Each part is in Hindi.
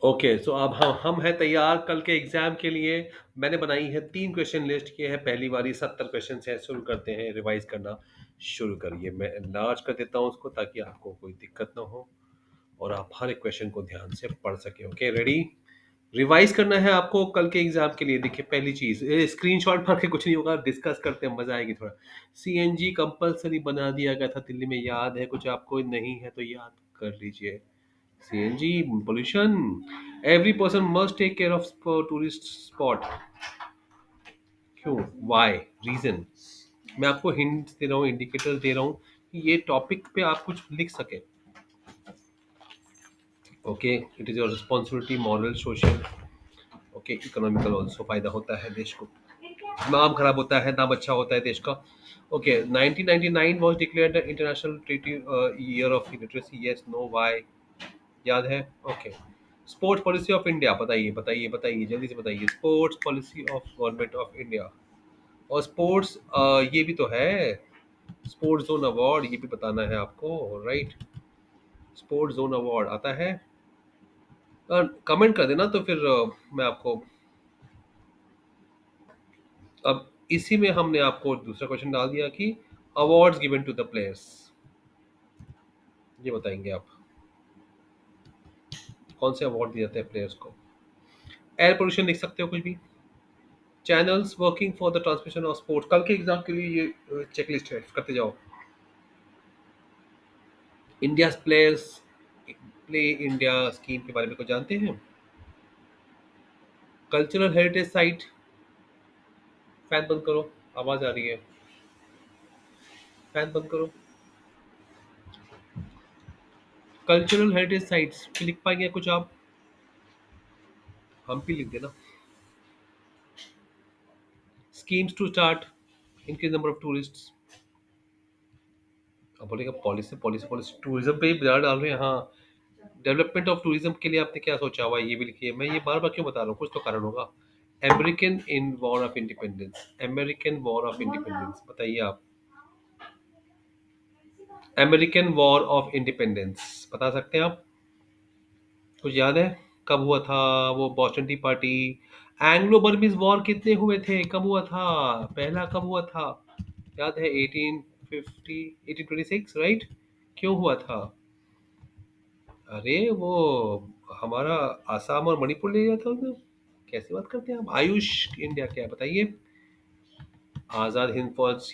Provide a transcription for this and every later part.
ओके, सो अब हम हैं तैयार कल के एग्जाम के लिए। मैंने बनाई है 3 क्वेश्चन लिस्ट किए हैं, पहली बारी 70 क्वेश्चन है। शुरू करते हैं, रिवाइज करना शुरू करिए। मैं लार्ज कर देता हूँ उसको ताकि आपको कोई दिक्कत ना हो और आप हर एक क्वेश्चन को ध्यान से पढ़ सके। Okay, ready? रिवाइज करना है आपको कल के एग्जाम के लिए। देखिए, पहली चीज, स्क्रीनशॉट मार के कुछ नहीं होगा, डिस्कस करते हैं, मजा आएगी थोड़ा। सीएनजी कंपलसरी बना दिया गया था दिल्ली में, याद है कुछ आपको? नहीं है तो याद कर लीजिए। CNG pollution, every person must take care of tourist spot. क्यों? वाई? रीजन? मैं आपको हिंट दे रहा हूँ, इंडिकेटर्स दे रहा हूँ कि ये टॉपिक पे आप कुछ लिख सके। Okay, it is your responsibility, moral, social, okay, economical also. फायदा होता है देश को, नाम खराब होता है, नाम अच्छा होता है देश का। Okay, 1999 was declared the international treaty year of literacy. Yes, no, why? याद है? Okay. Sports policy of India, बताइए बताइए बताइए, जल्दी से बताइए। Sports policy of government of India. और स्पोर्ट्स, ये भी तो है, स्पोर्ट्स जोन अवार्ड, ये भी बताना है आपको, राइट? स्पोर्ट्स जोन अवार्ड आता है? कमेंट कर देना तो फिर मैं आपको, अब इसी में हमने आपको दूसरा क्वेश्चन डाल दिया कि awards given to the players, ये बताएंगे आप कौन से अवार्ड दिए जाते हैं प्लेयर्स को। एयर पोल्यूशन लिख सकते हो कुछ भी। Channels working for the transmission of sports, कल के एग्जाम के लिए ये चेकलिस्ट है, करते जाओ। India players play India scheme के बारे में कुछ जानते हैं? कल्चरल हेरिटेज साइट, फैन बंद करो, आवाज आ रही है, फैन बंद करो। कल्चरल हेरिटेज साइट्स लिख पाएंगे कुछ आप? हम भी लिख देना। Schemes to start increase number of tourists. अब बोलेगा पॉलिसी पॉलिसी पॉलिसी, टूरिज्म पे ही बाजार डाल रहे हैं। हाँ, डेवलपमेंट ऑफ टूरिज्म के लिए आपने क्या सोचा हुआ है, ये भी लिखिए। मैं ये बार बार क्यों बता रहा हूँ, कुछ तो कारण होगा। American in war of independence, American war of independence, बताइए आप। अमेरिकन वॉर ऑफ इंडिपेंडेंस बता सकते हैं आप? कुछ याद है? कब हुआ था वो Boston T party? Anglo Burmese war कितने हुए थे, कब हुआ था? पहला कब हुआ था? याद है? 1850, 1826, राइट? क्यों हुआ था? अरे वो हमारा आसाम और मणिपुर ले लिया था उसने। कैसी बात करते हैं आप? आयुष इंडिया क्या है बताइए? आजाद हिंद फौज,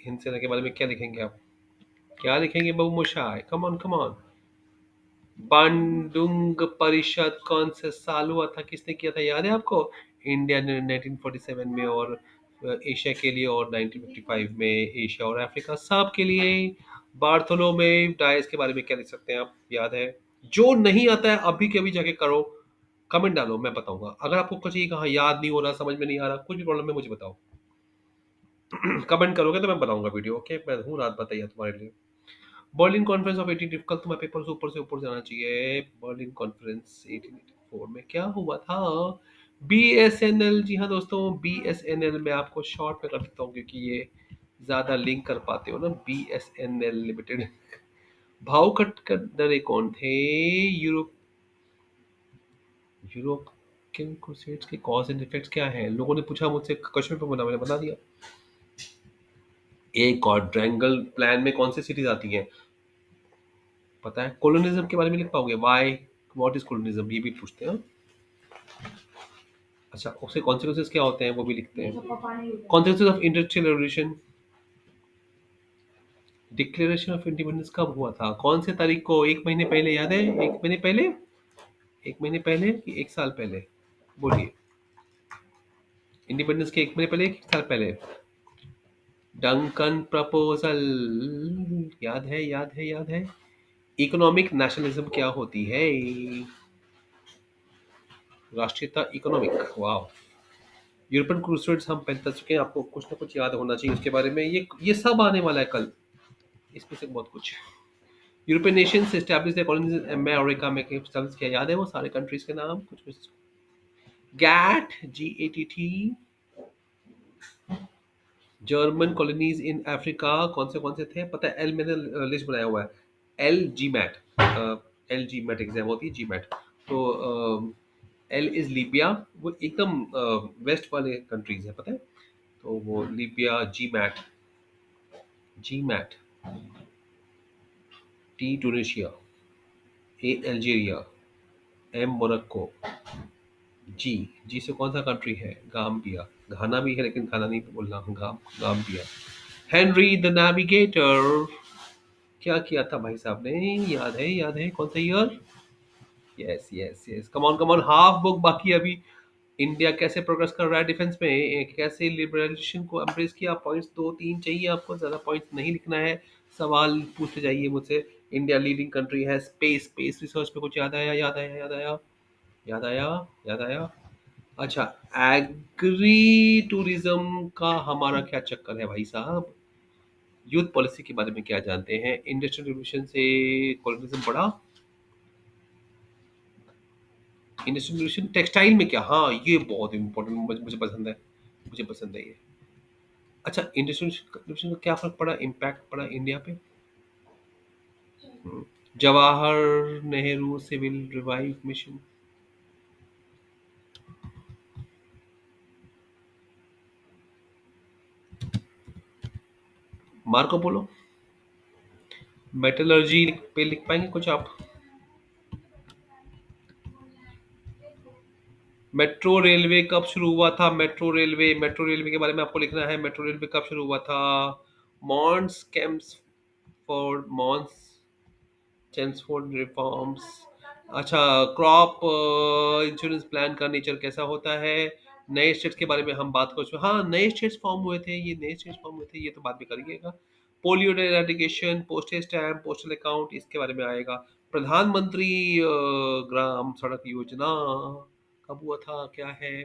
हिंद सेना के बारे में क्या लिखेंगे आप? क्या लिखेंगे बाबू मोशाय? Come on come on. Bandung परिषद कौन से साल हुआ था, किसने किया था, याद है आपको? इंडिया ने 1947 में, और एशिया के लिए, और 1955 में एशिया और अफ्रीका सब के लिए। बार्थोलोमे डायस के बारे में क्या लिख सकते हैं आप, याद है? जो नहीं आता है अभी के अभी जाके करो, कमेंट डालो, मैं बताऊंगा। अगर आपको कुछ चाहिए कहा याद नहीं हो रहा, समझ में नहीं आ रहा, कुछ भी प्रॉब्लम है मुझे बताओ। कमेंट करोगे तो मैं बताऊंगा वीडियो। ओके, मैं हूँ रात बताइए तुम्हारे लिए। बर्लिन कॉन्फ्रेंस ऑफ 18, कल तुम्हारे पेपर से ऊपर जाना चाहिए। बर्लिन कॉन्फ्रेंस 1884 में क्या हुआ था? बीएसएनएल, जी हाँ दोस्तों, बीएसएनएल में आपको शॉर्ट में कर देता हूँ क्योंकि ये ज्यादा लिंक कर पाते हो ना, बीएसएनएल लिमिटेड। भाव कट कर डरे कौन थे? यूरोप, यूरोपियन क्रूसेड्स के कॉज एंड इफेक्ट्स क्या है? लोगों ने पूछा मुझसे, क्वेश्चन पे बना, मैंने बता दिया। एक क्वाड्रेंगल प्लान में कौन सी सिटीज आती हैं पता है? कोलोनिज्म के बारे में लिख पाओगे? व्हाई, व्हाट इज कोलोनिज्म, ये भी पूछते हैं। अच्छा, उसके कॉन्सिक्वेंसेस क्या होते हैं वो भी लिखते हैं। Consequences of industrial revolution. Declaration of independence कब हुआ था, कौन से तारीख को? एक महीने पहले, याद है? एक महीने पहले, एक महीने पहले कि एक साल पहले? बोलिए। इंडिपेंडेंस के एक महीने पहले कि एक साल पहले? डंकन प्रपोजल, याद है? याद है? याद है? इकोनॉमिक नेशनलिज्म क्या होती है? राष्ट्रीयता, इकोनॉमिक, वाह। यूरोपियन क्रूसेड्स हम पहले बता चुके हैं, आपको कुछ ना कुछ याद होना चाहिए उसके बारे में। ये सब आने वाला है कल, इसमें से बहुत कुछ। European Nations establish the colonies in America में एस्टैब्लिश किया, याद है वो सारे कंट्रीज के नाम कुछ कुछ? GATT, GATT। German colonies in Africa कौन से थे पता है? मैंने लिस्ट बनाया हुआ है। L GMAT, L GMAT exam होती है, जी मैट। तो एल इज लीबिया। वो एकदम वेस्ट वाले कंट्रीज है, पता है। तो वो लीबिया, जी मैट, जी मैट, टी ट्यूनीशिया, ए अल्जीरिया, एम मोरक्को, जी, जी से कौन सा कंट्री है, गाम्बिया। घाना भी है लेकिन घाना नहीं बोलना, गाम्बिया। हेनरी द नेविगेटर क्या किया था भाई साहब ने, याद है, याद है, कौन सा year. Yes yes yes, come on half book बाकी है अभी। इंडिया कैसे प्रोग्रेस कर रहा है डिफेंस में, कैसे लिबरलाइजेशन को एम्ब्रेस किया। पॉइंट्स दो तीन चाहिए आपको, ज्यादा पॉइंट्स नहीं लिखना है। सवाल पूछते जाइए मुझसे। इंडिया लीडिंग कंट्री है स्पेस, स्पेस रिसर्च पे कुछ याद आया, याद आया, याद आया, याद आया, याद आया। अच्छा, एग्री टूरिज्म का हमारा क्या चक्कर है भाई साहब। यूथ पॉलिसी के बारे में क्या जानते हैं, इंडस्ट्रियल रिवोल्यूशन से कॉलोनिज्म बढ़ा। इंडस्ट्रियल रिवोल्यूशन टेक्सटाइल में क्या, हाँ ये बहुत इंपॉर्टेंट, मुझे पसंद है, मुझे पसंद है ये। अच्छा, इंडस्ट्रियल रिवोल्यूशन का क्या फर्क पड़ा, इम्पैक्ट पड़ा इंडिया पे। Jawahar Nehru civil revive mission. Marco Polo. Metallurgy पे लिख पाएंगे कुछ आप। मेट्रो रेलवे कब शुरू हुआ था, मेट्रो रेलवे, मेट्रो रेलवे के बारे में आपको लिखना है। मेट्रो रेलवे कब शुरू हुआ था। Mons camps for Mons Chelmsford reforms. अच्छा, क्रॉप इंश्योरेंस प्लान का नेचर कैसा होता है। नए स्टेट्स के बारे में हम बात कर चुके, हाँ नए स्टेट्स फॉर्म हुए थे, ये नए स्टेट्स फॉर्म हुए थे, ये तो बात भी करिएगा। Polio eradication, postage stamp, postal account, इसके बारे में आएगा। प्रधानमंत्री ग्राम सड़क योजना कब हुआ था, क्या है।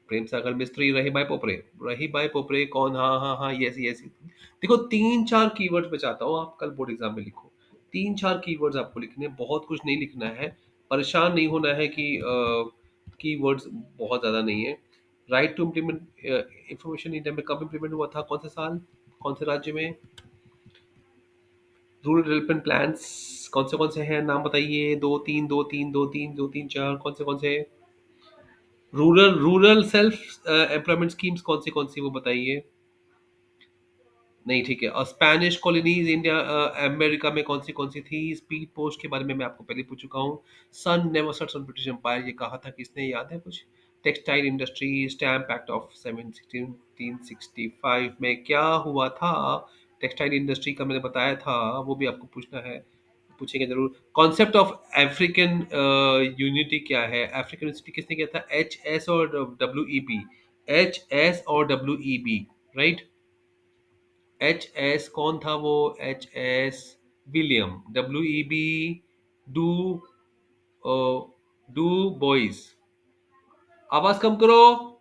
प्रेम सागर मिस्त्री, रही बाई पोपरे। रही बाई पोपरे कौन, हाँ हाँ हाँ, यस यस। देखो तीन चार कीवर्ड्स में चाहता हूँ आप कल बोर्ड एग्जाम में लिखो। तीन चार कीवर्ड्स आपको लिखने हैं, बहुत कुछ नहीं लिखना है। परेशान नहीं होना है कि कीवर्ड्स बहुत ज्यादा नहीं है। Right to implement information India में कब इम्प्लीमेंट हुआ था, कौन से साल, कौन से राज्य में। रूरल डेवलपमेंट प्लान्स कौन से हैं, नाम बताइए, दो तीन, दो तीन, दो तीन, दो तीन चार, कौन से। Rural rural self employment schemes कौन सी वो बताइए। नहीं, ठीक है। और स्पेनिश कॉलोनीज इंडिया अमेरिका में कौन सी थी। स्पीड पोस्ट के बारे में मैं आपको पहले पूछ चुका हूँ। Sun never sets on British empire, ये कहा था किसने, याद है कुछ। Textile industry, stamp act of 1765 में क्या हुआ था। टेक्सटाइल इंडस्ट्री का मैंने बताया था, वो भी आपको पूछना है, पूछेंगे जरूर। कॉन्सेप्ट ऑफ अफ्रीकन यूनिटी क्या है, अफ्रीकन यूनिटी किसने किया था, एच एस और W E B. H S और W E B, right. H S कौन था वो, H S William, W E B Du Du Bois. आवाज कम करो।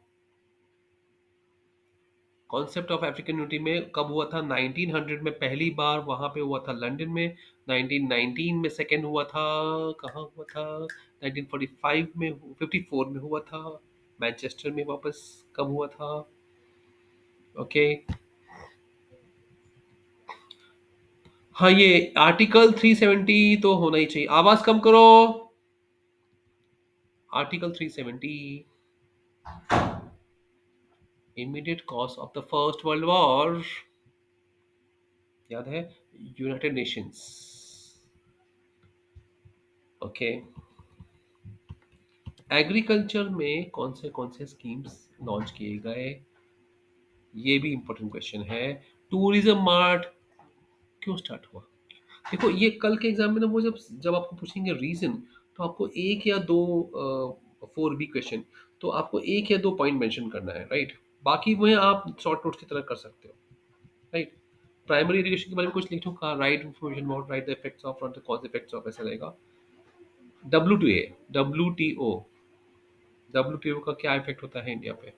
कॉन्सेप्ट ऑफ अफ्रीकन यूनिटी में कब हुआ था, 1900 में पहली बार वहां पे हुआ था लंदन में। 1919 में सेकंड हुआ था, कहाँ हुआ था, 1945 में, 54 में हुआ था मैनचेस्टर में, वापस कब हुआ था। ओके। हाँ, ये आर्टिकल 370 तो होना ही चाहिए, आवाज कम करो। Article 370, immediate cause of the first world war, याद है, यूनाइटेड नेशंस। ओके। एग्रीकल्चर में कौन से स्कीम्स लॉन्च किए गए, ये भी इंपॉर्टेंट क्वेश्चन है। टूरिज्म मार्ट क्यों स्टार्ट हुआ। देखो ये कल के एग्जाम में ना, वो जब जब आपको पूछेंगे रीजन, तो आपको एक या दो, 4 बी क्वेश्चन, तो आपको एक या दो पॉइंट मेंशन करना है, राइट। बाकी वो आप शॉर्ट नोट्स की तरह कर सकते हो, राइट। प्राइमरी एजुकेशन के बारे में कुछ लिखो, कहा right information about, right the effects of, not the cause effects of, ऐसा रहेगा। डब्ल्यू टी ओ का क्या इफेक्ट होता है इंडिया पे।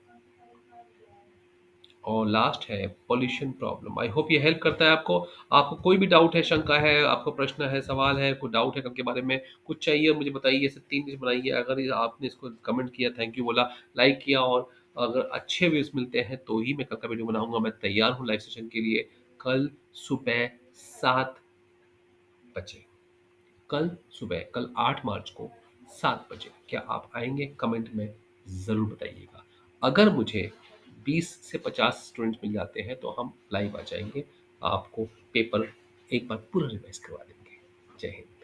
और लास्ट है पॉल्यूशन प्रॉब्लम। आई होप ये हेल्प करता है आपको। आपको कोई भी डाउट है, शंका है, आपको प्रश्न है, सवाल है, कोई डाउट है कल के बारे में, कुछ चाहिए मुझे बताइए। ऐसे 3 चीज बनाइए, अगर आपने इसको कमेंट किया, थैंक यू बोला, लाइक किया, और अगर अच्छे व्यूज मिलते हैं तो ही मैं कल का वीडियो बनाऊंगा। मैं तैयार हूँ लाइव सेशन के लिए, कल सुबह 7 बजे। कल सुबह, कल 8 मार्च को 7 बजे। क्या आप आएंगे? कमेंट में ज़रूर बताइएगा। अगर मुझे 20 से 50 स्टूडेंट्स मिल जाते हैं तो हम लाइव आ जाएंगे, आपको पेपर एक बार पूरा रिवाइज करवा देंगे। जय हिंद।